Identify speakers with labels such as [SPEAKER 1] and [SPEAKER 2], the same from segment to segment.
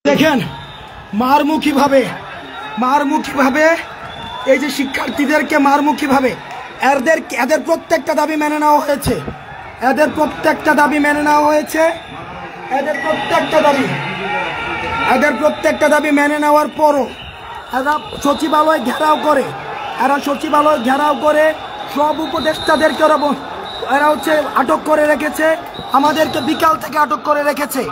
[SPEAKER 1] দেখেন মারমুখীভাবে এই যে শিক্ষার্থীদেরকে মারমুখীভাবে এদের প্রত্যেকটা দাবি মেনে নেওয়া হয়েছে। এদের প্রত্যেকটা দাবি মেনে নেওয়ার পরও এরা সচিবালয় ঘেরাও করে সব উপদেষ্টাদেরকে এরা আটক করে রেখেছে। আমাদেরকে বিকাল থেকে আটক করে রেখেছে।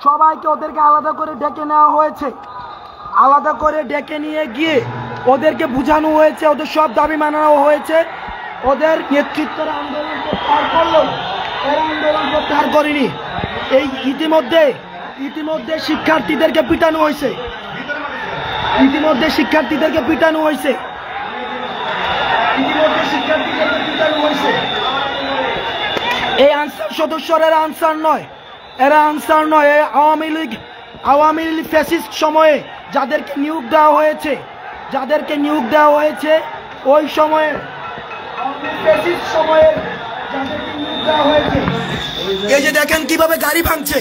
[SPEAKER 1] সবাইকে ওদেরকে আলাদা করে ডেকে নেওয়া হয়েছে। আলাদা করে ডেকে নিয়ে গিয়ে ওদেরকে বোঝানো হয়েছে, ওদের সব দাবি মানানো হয়েছে। ওদের নেতৃত্বরা আন্দোলন প্রত্যাহার করলো, এরা আন্দোলন প্রত্যাহার করেনি। এই ইতিমধ্যে শিক্ষার্থীদেরকে পিটানো হয়েছে। এই আনসার সদস্যরা এরা আনসার নয়। এই আওয়ামী লীগ ফ্যাসিস্ট সময়ে যাদেরকে নিয়োগ দেওয়া হয়েছে ওই সময়ে এই যে দেখেন কিভাবে গাড়ি ভাঙছে,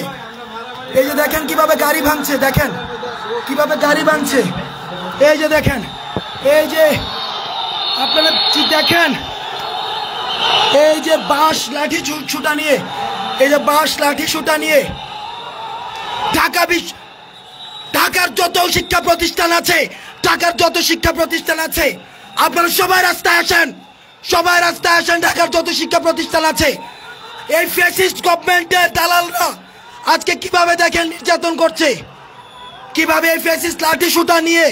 [SPEAKER 1] দেখেন এই যে দেখেন, এই যে আপনারা দেখেন, এই যে বাঁশ লাঠি ছুটা নিয়ে ঢাকার যত শিক্ষা প্রতিষ্ঠান আছে আপনারা সবাই রাস্তায় আসেন। ঢাকার যত শিক্ষা প্রতিষ্ঠান আছে, এই ফ্যাসিস্ট গভর্নমেন্টের দালালরা আজকে কিভাবে দেখেন নির্যাতন করছে, কিভাবে এই ফ্যাসিস্ট লাঠি ছুটা নিয়ে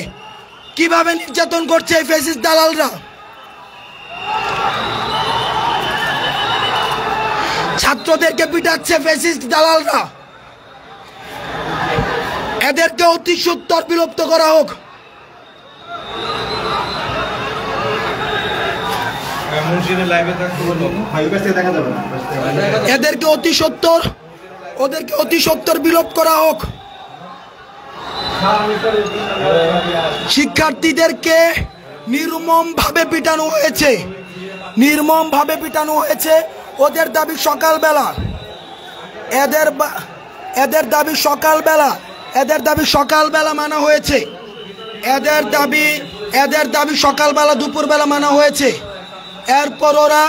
[SPEAKER 1] কিভাবে নির্যাতন করছে এই ফ্যাসিস্ট দালালরা। ছাত্রদেরকে পিটাচ্ছে ফ্যাসিস্ট দালালরা। এদেরকে অতি সত্বর বিলুপ্ত করা হোক। এদেরকে অতি সত্বর বিলোপ করা হোক। শিক্ষার্থীদেরকে নির্মমভাবে পিটানো হয়েছে। ওদের দাবি সকালবেলা মানা হয়েছে। এদের দাবি সকালবেলা দুপুরবেলা মানা হয়েছে। এরপর ওরা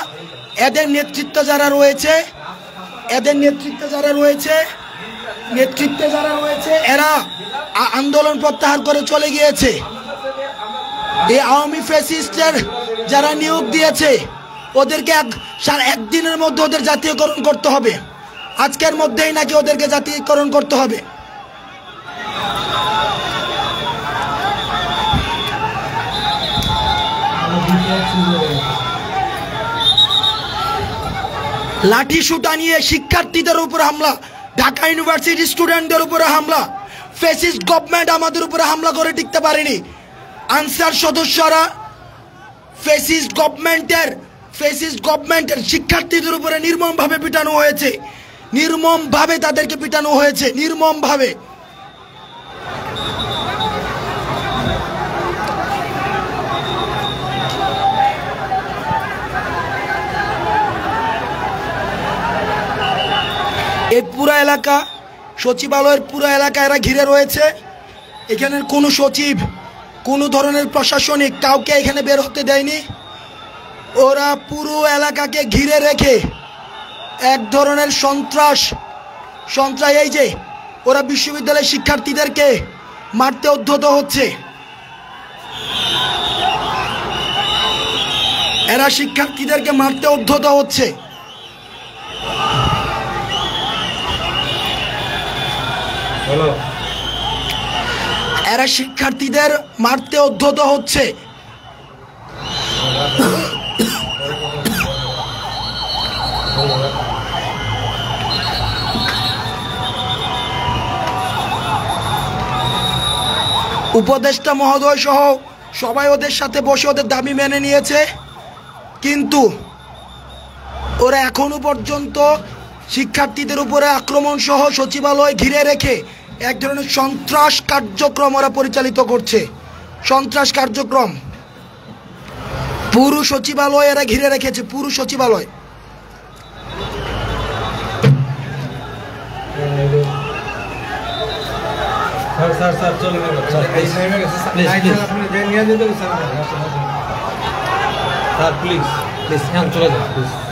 [SPEAKER 1] এদের নেতৃত্বে যারা রয়েছে এরা আন্দোলন প্রত্যাহার করে চলে গিয়েছে। এই আওয়ামী ফ্যাসিস্টের যারা নিয়োগ দিয়েছে ওদেরকে একদিনের মধ্যে ওদের জাতীয়করণ করতে হবে। আজকের মধ্যেই নাকি ওদেরকে জাতীয়করণ করতে হবে। লাঠি সুটা নিয়ে শিক্ষার্থীদের উপর হামলা, ঢাকা ইউনিভার্সিটি স্টুডেন্টদের উপরে হামলা। ফ্যাসিস্ট গভর্নমেন্ট আমাদের উপরে হামলা করে টিকতে পারেনি। আনসার সদস্যরা ফ্যাসিস্ট গভর্নমেন্টের শিক্ষার্থীদের উপরে নির্মমভাবে পিটানো হয়েছে। তাদেরকে পিটানো হয়েছে নির্মমভাবে। এই পুরো এলাকা, সচিবালয়ের পুরো এলাকা এরা ঘিরে রয়েছে। এখানের কোনো সচিব, কোনো ধরনের প্রশাসনিক কাউকে এখানে বের হতে দেয়নি। ওরা পুরো এলাকাকে ঘিরে রেখে এক ধরনের সন্ত্রাস। এই যে ওরা বিশ্ববিদ্যালয়ের শিক্ষার্থীদেরকে মারতে উদ্যত হচ্ছে। এরা শিক্ষার্থীদের মারতে উদ্যত হচ্ছে। উপদেষ্টা মহোদয় সহ সবাই ওদের সাথে বসে ওদের দাবি মেনে নিয়েছে, কিন্তু ওরা এখনো পর্যন্ত শিক্ষার্থীদের উপরে আক্রমণ সহ সচিবালয় ঘিরে রেখে এক ধরনের সন্ত্রাস কার্যক্রম ওরা পরিচালিত করছে। পুরো সচিবালয় এরা ঘিরে রেখেছে, পুরো সচিবালয়।
[SPEAKER 2] স্যার স্যার স্যার চলে যাবেন স্যার প্লিজ আপনি নিয়ে যেতে স্যার প্লিজ প্লিজ চলে যান প্লিজ